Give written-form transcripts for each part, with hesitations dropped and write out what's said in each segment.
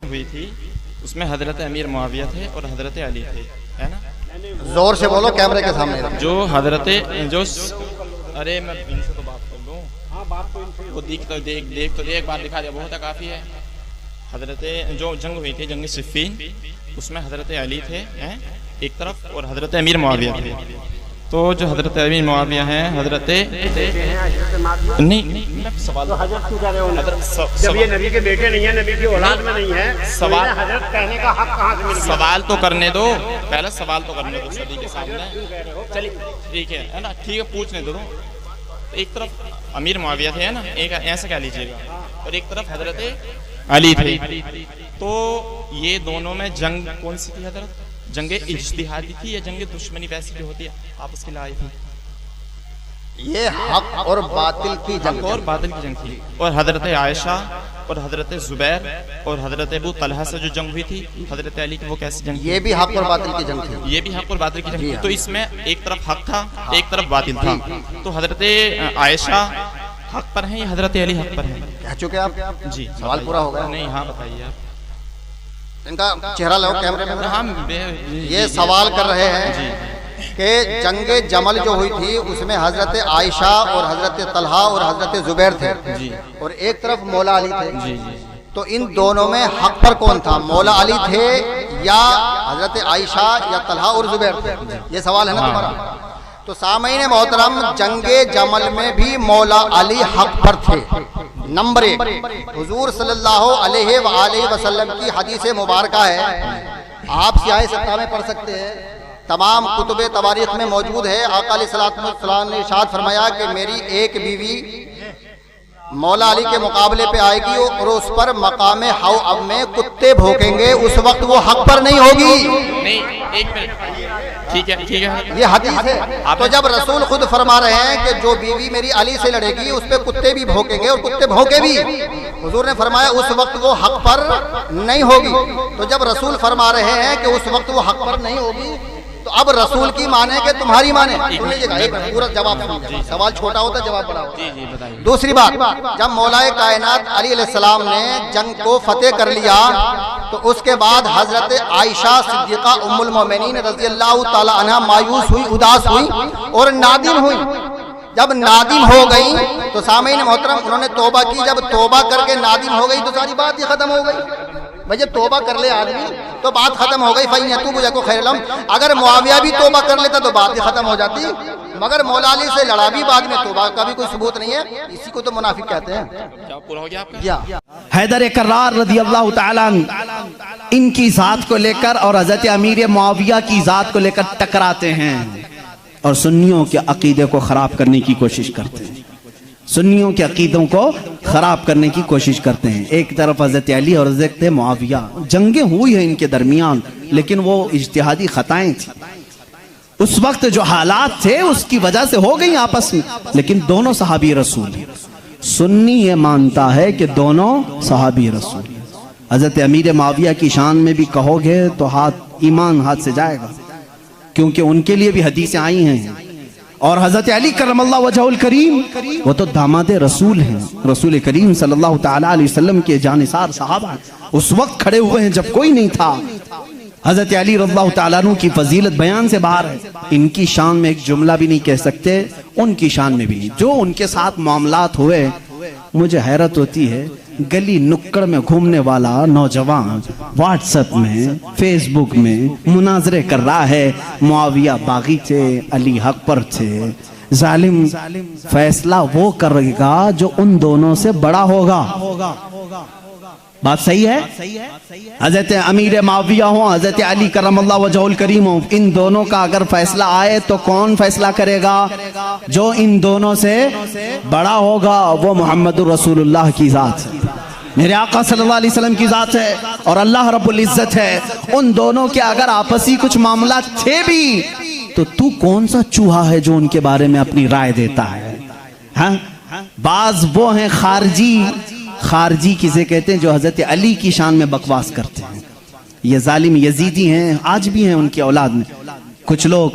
हुई थी उसमें हजरत अमीर मुआविया थे और हजरत अली थे, है ना? जोर से बोलो कैमरे के सामने। जो हजरत जो अरे मैं इनसे तो बात कर लूँ। हाँ बात तो इनसे वो देख तो एक बार दिखा दिया बहुत काफ़ी है। हजरत जो जंग हुई थी जंग सिफ़ीन, उसमें हजरत अली थे हैं एक तरफ और हजरत अमीर मुआविया थे। तो जो हजरत अमीर मुआविया हैं हजरत नहीं सवाल तो हजरत क्यों कह रहे हो? जब ये नबी के बेटे नहीं है, नबी की औलाद में नहीं है, सवाल तो हजरत कहने का हक कहाँ से मिल गया? सवाल तो करने दो, पहले सवाल तो करने दो सभी के सामने। चलिए ठीक है ना, ठीक है पूछने दो। एक तरफ अमीर मुआविया थे, है ना, एक ऐसा कह लीजिएगा, और एक तरफ हजरत अली थे। तो ये दोनों में जंग कौन सी थी हजरत? जंगे इज्तिहादी थी या जंगे दुश्मनी वैसी जो होती है आप उसके लिए आई थी? ये हक और बातिल की जंग, और बातिल की जंग थी। और हजरत आयशा और हजरत जुबैर और हजरत अबू तलहा से जो जंग हुई थी हजरत अली की, वो कैसी जंग? ये भी हक और बातिल की जंग थी। ये भी हक और बातिल की जंग थी। तो इसमें एक तरफ हक था एक तरफ बातिल था। तो हजरत आयशा हक पर है या हजरत अली हक पर है? कह चुके आप जी, सवाल पूरा हो गया। नहीं, हाँ बताइए आप। इनका चेहरा लगाओ कैमरे में। हम ये सवाल कर रहे हैं कि जंगे जमल जो हुई थी उसमें हजरत आयशा और हजरत तलहा और हजरत जुबैर थे और एक तरफ मौला अली थे। तो इन दोनों में हक पर कौन था? मौला अली थे या हजरत आयशा या तलहा और जुबैर थे? ये सवाल है ना तुम्हारा। तो सामईन मोहतरम, जंगे जमल में भी मौला अली हक पर थे। नंबर 1, हुजूर सल्लल्लाहु अलैहि वसल्लम की हदीस मुबारका है, आप सियाह सत्ता में पढ़ सकते हैं, तमाम कुतुबे तवारीख में मौजूद है। आका अलैहिस्सलातु वस्सलाम ने इरशाद फरमाया कि मेरी एक बीवी मौला अली के मुकाबले पे आएगी और उस पर मकाम हौअब में कुत्ते भौंकेंगे, उस वक्त वो हक पर नहीं होगी। नहीं, एक मिनट, ठीक है ये हदीस है। तो जब रसूल खुद फरमा रहे हैं कि जो बीवी मेरी अली से लड़ेगी उस पे कुत्ते भी भौंकेंगे और कुत्ते भौंके भी, हुजूर ने फरमाया उस वक्त वो हक पर नहीं होगी। तो जब रसूल फरमा रहे हैं कि उस वक्त वो हक पर नहीं होगी, तो अब रसूल की माने कि तुम्हारी माने? सुन लीजिएगा, एक पूरा जवाब सुनिए। सवाल छोटा होता है, जवाब बड़ा होता है। दूसरी बात, जब मौलाए कायनात अली अलैहिस्सलाम ने जंग को फतेह कर लिया तो उसके बाद हजरत आयशा सिद्दीका उम्मुल मोमिनीन रज़ियल्लाहु ताला अन्हा मायूस हुई, उदास हुई और नादिम हुई। जब नादिम हो गई तो सामईन मोहतरम उन्होंने तौबा की। जब तौबा करके नादिम हो गई तो सारी बात ही खत्म हो गई। भाई जब तौबा कर ले आदमी तो बात खत्म हो गई। फ़यतूबु यकु खैरलहुम, अगर मुआविया भी तौबा कर लेता तो बात ही खत्म हो जाती, मगर मौला अली से लड़ा भी बाद में, तौबा का भी कोई सबूत नहीं है। इसी को तो मुनाफिक कहते हैं। क्या पूरा हो गया आपका? हैदर कर्रार रज़ियल्लाहु ताला अन्हु इनकी जात को लेकर और हजरत अमीर मुआविया की जात को लेकर टकराते हैं और सुन्नियों के अकीदे को खराब करने की कोशिश करते हैं। सुन्नियों के अकीदों को खराब करने की कोशिश करते हैं। एक तरफ हजरत अली और हजरत मुआविया, जंगें हुई है इनके दरमियान, लेकिन वो इज्तिहादी खताएं थी। उस वक्त जो हालात थे उसकी वजह से हो गई आपस में, लेकिन दोनों सहाबी रसूल हैं। सुन्नी ये मानता है कि दोनों सहाबी रसूल। हजरत अमीर मुआविया की शान में भी कहोगे तो ईमान हाथ से जाएगा, क्योंकि उनके लिए भी हदीसें आई हैं। और हजरत अली करमल्लाहु वजहुल करीम, वो तो दामाद रसूल हैं, रसूल करीम सल्लल्लाहु ताला अलैहि वसल्लम के जानिसार साहबा उस वक्त खड़े हुए हैं जब कोई नहीं था। हजरत अली रज़ियल्लाहु ताला अन्हु की फजीलत बयान से बाहर है। इनकी शान में एक जुमला भी नहीं कह सकते, उनकी शान में भी जो उनके साथ मामलात हुए, मुझे हैरत होती है। गली नुक्कड़ में घूमने वाला नौजवान व्हाट्सएप में, फेसबुक में मुनाजरे कर रहा है, मुआविया बागी थे, अली हक पर थे। जालिम फैसला वो करेगा जो उन दोनों से बड़ा होगा। बात सही है? हजरत अमीर मुआविया हो, हजरत अली करमल्लाहु वजहुल करीम हो, इन दोनों का अगर फैसला आए तो कौन फैसला करेगा? जो इन दोनों से बड़ा होगा वो मोहम्मदुर रसूलुल्लाह की जात है, मेरे आका सल्लल्लाहु अलैहि वसल्लम की जात है और अल्लाह रब्बुल इज्जत है। उन दोनों के अगर आपसी कुछ मामला थे भी तो तू कौन सा चूहा है जो उनके बारे में अपनी राय देता है? हाँ, बाज वो हैं खारजी किसे कहते हैं जो हजरत अली की शान में बकवास करते हैं। ये जालिम यजीदी हैं, आज भी हैं उनकी औलाद में कुछ लोग।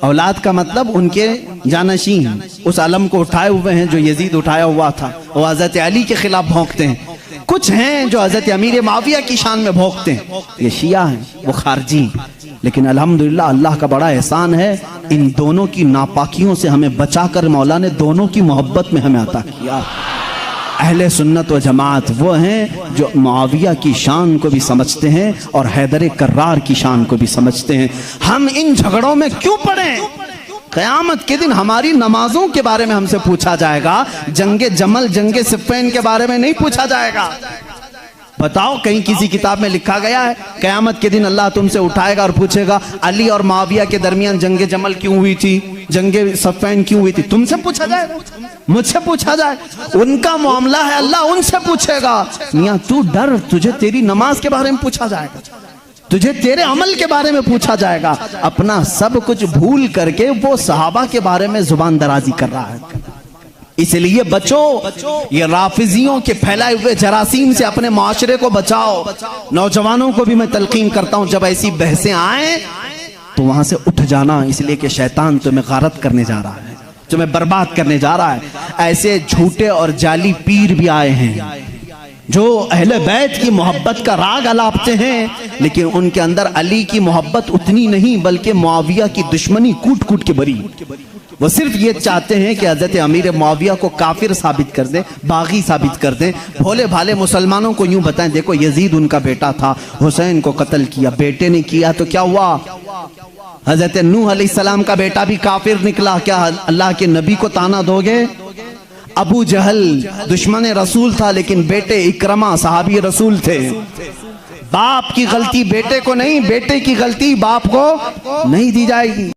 औलाद का मतलब उनके जानशीन उस अलम को उठाए हुए हैं जो यजीद उठाया हुआ था, वो हजरत अली के खिलाफ भौंकते हैं। कुछ हैं जो हजरत अमीर मुआविया की शान में भोंकते हैं, ये शिया हैं, वो खारजी। लेकिन अल्हम्दुलिल्लाह अल्लाह का बड़ा एहसान है, इन दोनों की नापाकियों से हमें बचाकर मौला ने दोनों की मोहब्बत में हमें अता किया। अहले सुन्नत व जमात वो हैं जो मुआविया की शान को भी समझते हैं और हैदर कर्रार की शान को भी समझते हैं। हम इन झगड़ों में क्यों पड़े? क़यामत के दिन हमारी नमाजों के बारे में हमसे पूछा जाएगा, जंगे जमल जंगे सिफ़्फ़ीन के बारे में नहीं पूछा जाएगा। बताओ, कहीं किसी किताब में लिखा गया है क़यामत के दिन अल्लाह तुमसे उठाएगा और पूछेगा अली और मुआविया के दरमियान जंगे जमल क्यों हुई थी, जंगे सिफ़्फ़ीन क्यों हुई थी? तुमसे पूछा जाएगा, मुझसे पूछा जाए? उनका मामला है, अल्लाह उनसे पूछेगा। मियां तू डर, तुझे तेरी नमाज के बारे में पूछा जाएगा, तुझे तेरे अमल के बारे में पूछा जाएगा। अपना सब कुछ भूल करके वो सहाबा के बारे में जुबान दराजी कर रहा है। इसलिए बचो, ये राफिजियों के फैलाए हुए जरासीम से अपने माशरे को बचाओ। नौजवानों को भी मैं तलकीन करता हूं, जब ऐसी बहसें आए तो वहां से उठ जाना, इसलिए कि शैतान तुम्हें गारत करने जा रहा है, तुम्हें बर्बाद करने जा रहा है। ऐसे झूठे और जाली पीर भी आए हैं जो अहले बैत की मोहब्बत का राग अलापते हैं, लेकिन उनके अंदर अली की मोहब्बत उतनी नहीं, बल्कि मुआविया की दुश्मनी कूट कूट के भरी। वो सिर्फ ये चाहते हैं कि हजरत अमीर मुआविया को काफिर साबित कर दें, बागी साबित कर दें। भोले भाले मुसलमानों को यूं बताएं, देखो यजीद उनका बेटा था, हुसैन को कत्ल किया, बेटे ने किया तो क्या हुआ? हजरत नूह अलैहिस्सलाम का बेटा भी काफिर निकला, क्या अल्लाह के नबी को ताना दोगे? अबू जहल दुश्मन रसूल था, लेकिन बेटे इकरमा सहाबी रसूल थे। बाप की गलती बेटे को नहीं, बेटे की गलती बाप को नहीं दी जाएगी।